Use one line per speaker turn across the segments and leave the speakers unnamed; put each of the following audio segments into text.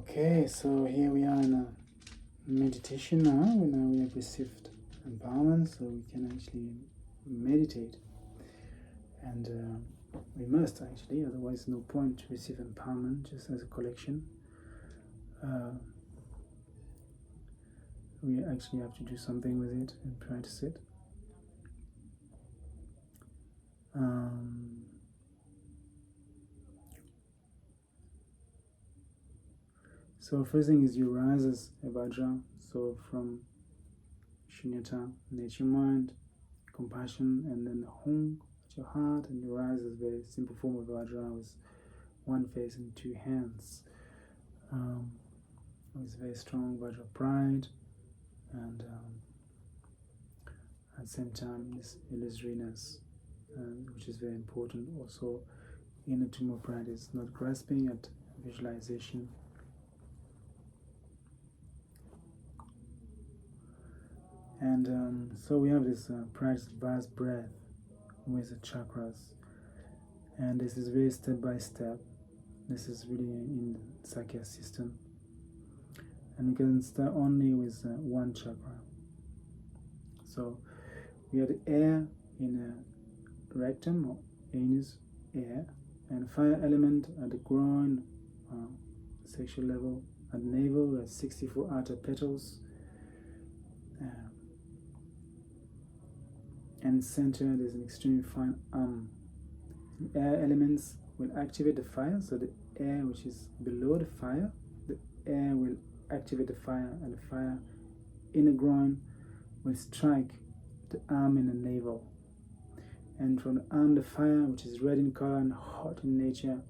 Okay, so here we are in a meditation now. Now we have received empowerment, so we can actually meditate. And we must actually, otherwise no point to receive empowerment just as a collection. We actually have to do something with it and practice it. So first thing is you rise as Hevajra, so from Shunyata, nature mind, compassion, and then the home at your heart, and you rise as a very simple form of Vajra with one face and two hands. With very strong Vajra pride, and at the same time this illusoriness, which is very important also in the tumor practice, not grasping at visualization. And so we have this practice vast breath with the chakras, and this is very step by step. This is really in the Sakya system, and we can start only with one chakra. So we have the air in a rectum or anus, air, and fire element at the groin, sexual level, at the navel we have 64 outer petals. And center there's an extremely fine The air elements will activate the fire, so the air which is below the fire, the air will activate the fire, and the fire in the groin will strike the arm and the navel. And from the arm, the fire, which is red in color and hot in nature,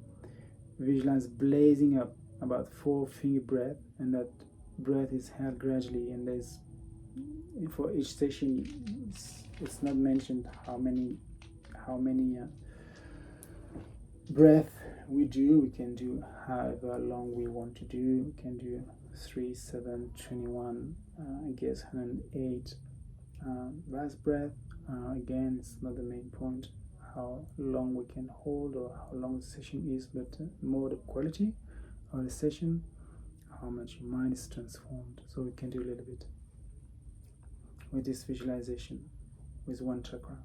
visualize blazing up about 4 finger breath, and that breath is held gradually, and there's, for each session, it's not mentioned how many breath we do. We can do however long we want to do. We can do 3, 7, 21, I guess 108 vast breath. Again, it's not the main point how long we can hold or how long the session is, but more the quality of the session, how much your mind is transformed. So we can do a little bit with this visualization with one chakra.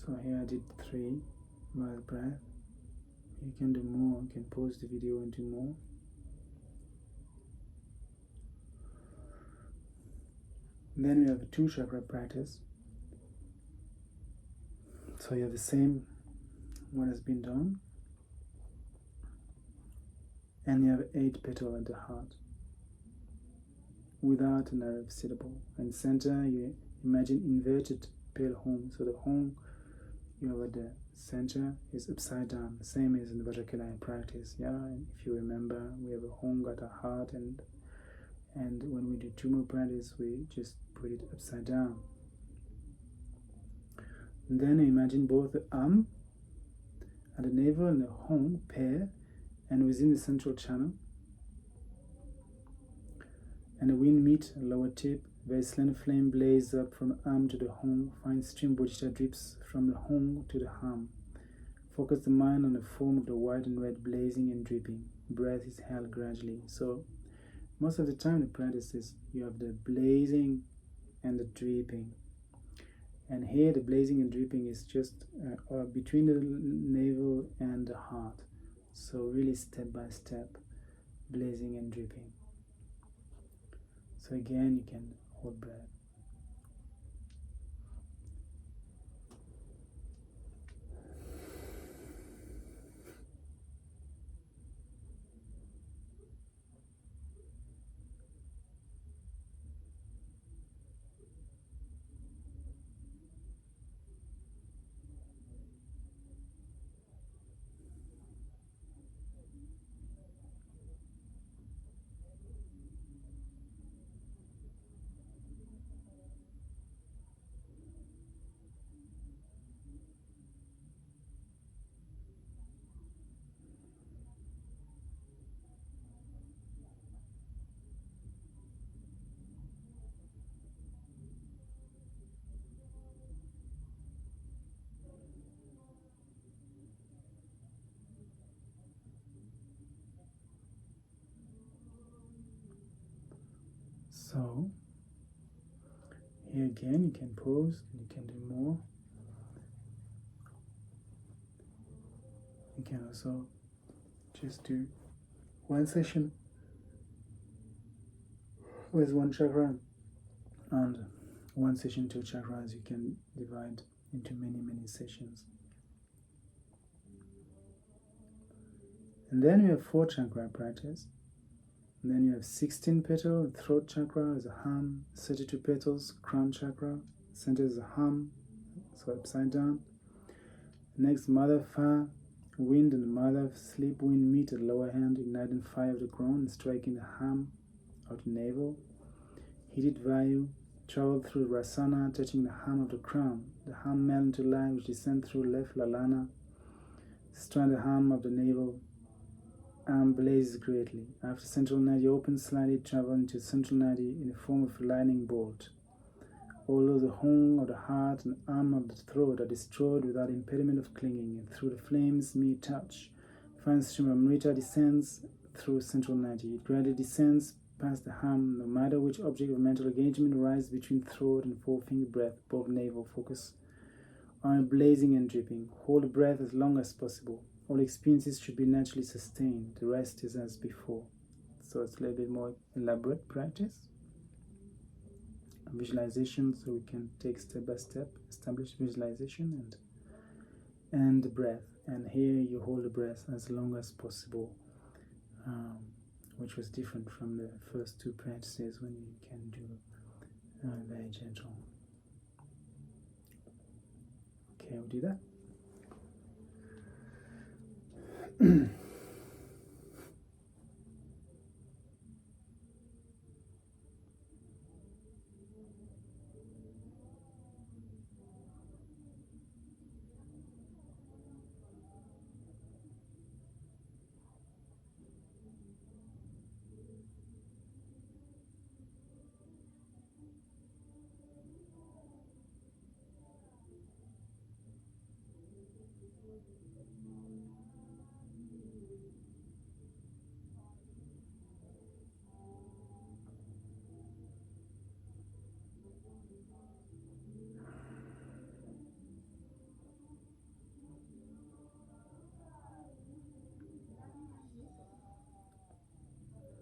So here I did 3 vast breath. You can do more. You can pause the video and do more. Then we have a 2 chakra practice. So you have the same what has been done, and you have 8 petals at the heart without an Arab syllable. And center, you imagine inverted pale home. So the home you have at the center is upside down, same as in the Vajrakelaya practice. Yeah, and if you remember, we have a home at our heart, and when we do tumor practice, we just put it upside down. And then imagine both the arm at the navel and the home pair, and within the central channel, and the wind meet lower tip. Very slender flame blazes up from the arm to the home. Fine stream bodhicitta drips from the home to the arm. Focus the mind on the form of the white and red blazing and dripping. Breath is held gradually. So most of the time the practice is you have the blazing and the dripping. And here the blazing and dripping is just between the navel and the heart. So really step by step, blazing and dripping. So again, you can hold breath. So here again, you can pause and you can do more. You can also just do one session with one chakra, and one session, two chakras. You can divide into many sessions. And then you have 4 chakra practice. And then you have 16 petal, throat chakra is a hum, 32 petals, crown chakra, center is a hum, so upside down. Next, mother fire, wind and mother sleep wind meet at lower hand, igniting fire of the ground and striking the hum of the navel. Heated vayu, travel through rasana, touching the hum of the crown. The hum melt into light which descend through left lalana, strand the hum of the navel, blazes greatly. After central nadi opens slightly, travel into central nadi in the form of a lightning bolt. Although the home of the heart and arm of the throat are destroyed without impediment of clinging, and through the flames meet touch, fine stream of Amrita descends through central nadi. It gradually descends past the hum, no matter which object of mental engagement arises between throat and forefinger breath above navel. Focus on blazing and dripping. Hold the breath as long as possible. All experiences should be naturally sustained. The rest is as before. So it's a little bit more elaborate practice. Visualization, so we can take step by step, establish visualization and the breath. And here you hold the breath as long as possible, which was different from the first 2 practices when you can do very gentle. Okay, we'll do that.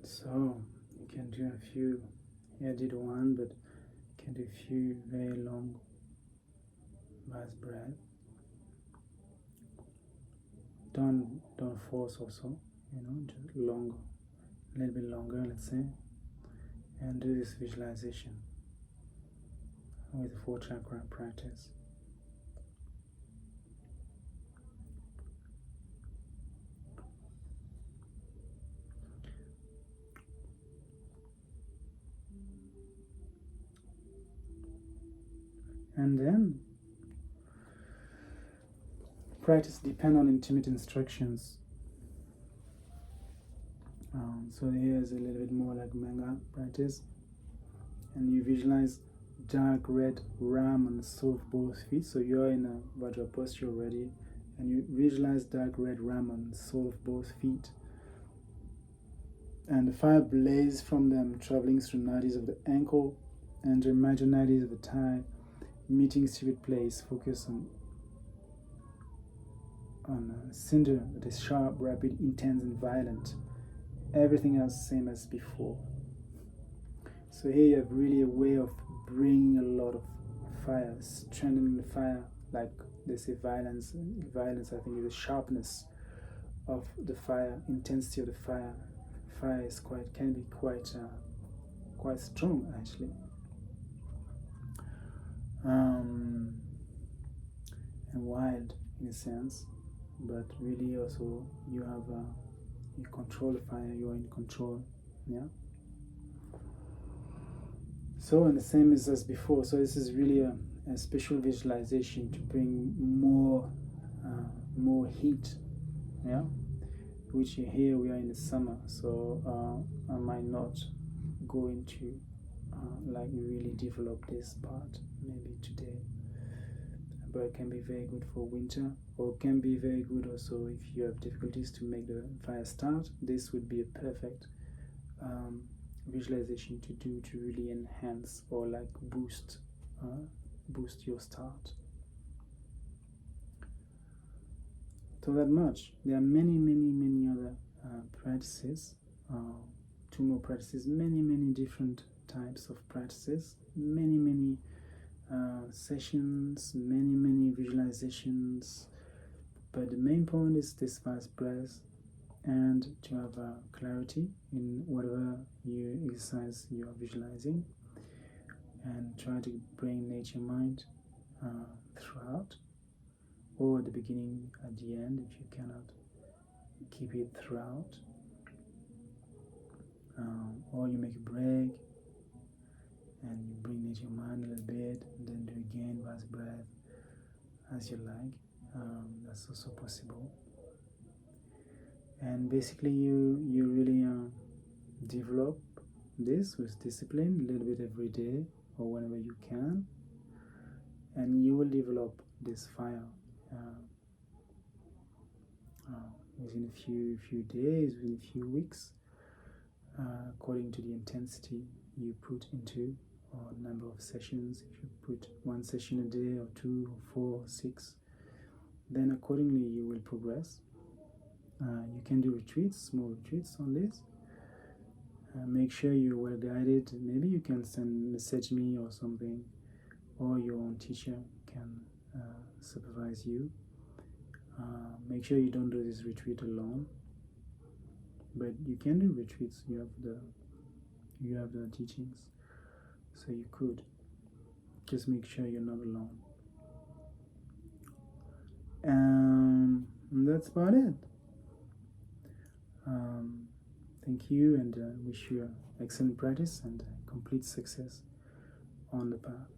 So you can do a few. Here I did one, but you can do a few very long vast breath. Don't force also, just longer, a little bit longer, let's say, and do this visualization with the 4 chakra practice. And then practice depend on intimate instructions. So here's a little bit more like manga practice, and you visualize dark red ram on the sole of both feet. So you're in a Vajra posture already, and you visualize dark red ram on the sole of both feet, and the fire blazes from them, traveling through nadis of the ankle and the major nadis of the thigh, meeting secret place. Focus on a cinder that is sharp, rapid, intense, and violent. Everything else same as before. So here you have really a way of bringing a lot of fire, strengthening the fire, like they say violence. Violence, I think, is the sharpness of the fire, intensity of the fire. Fire is can be quite strong actually. And wild in a sense, but really also you control the fire, you are in control. Yeah. So, and the same as before. So this is really a special visualization to bring more heat. Yeah. Which here we are in the summer, so I might not go into like really develop this part maybe today, but it can be very good for winter, or can be very good also if you have difficulties to make the fire start. This would be a perfect visualization to do to really enhance or like boost your start. So that much. There are many other practices, 2 more practices, many different types of practices, many sessions, many visualizations, but the main point is this fast breath, and to have clarity in whatever you exercise you are visualizing, and try to bring nature mind throughout, or at the beginning, at the end, if you cannot keep it throughout, or you make a break and you bring nature mind a little bit, and then do again fast breath as you like. That's also possible. And basically you really develop this with discipline, a little bit every day or whenever you can, and you will develop this fire within a few days, within a few weeks, according to the intensity you put into, or number of sessions. If you put 1 session a day, or 2 or 4 or 6, then accordingly you will progress. You can do retreats, small retreats on this. Make sure you're well guided. Maybe you can message me or something, or your own teacher can supervise you. Make sure you don't do this retreat alone, but you can do retreats. You have the teachings, so you could just make sure you're not alone. And that's about it. Thank you, and wish you excellent practice and complete success on the path.